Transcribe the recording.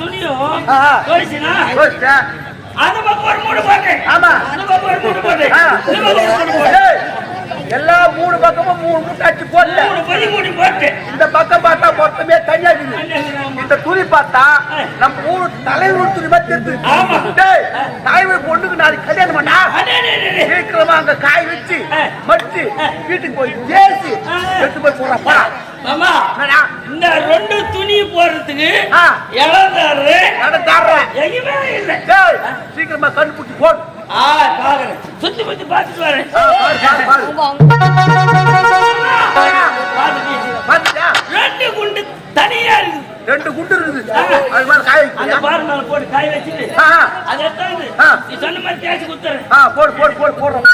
துணியும் அந்த பக்கம் ஒரு மூணு போட்டு ஆமா அந்த பக்கம் ஒரு மூணு போட்டு எல்லா மூணு பக்கமும் மூணு முட்டாச்சு போட்டு இந்த பக்கம் பார்த்தா மொத்தமே தனியா இருக்குது. இந்த துணி பார்த்தா நம்ம மூணு தலைவர் துணி மாதிரி தலைவர் பொண்ணுக்கு நாளைக்கு கல்யாணம் பண்ணா சீக்கிரமா அங்க காய் வச்சு மடிச்சு வீட்டுக்கு போய் பேசி எடுத்து போய் போடுறா. மாமா இந்த ரெண்டு துணி போடுறதுக்கு எங்கேயுமே இல்லை. சீக்கிரமா கண்டுபிடிச்சு போடு. சுத்தி சுத்தி பார்த்துட்டு வரேன். ரெண்டு குண்டு தனியா இருக்குது. ரெண்டு குண்டு இருக்குது. அது மாதிரி காய் அந்த பாரு மேல போட்டு காய் வச்சுட்டு அதை எடுத்தாந்து நீ சொன்ன மாதிரி தேய்ச்சி குத்துறேன். போடு போடு போடு போடுறோம்.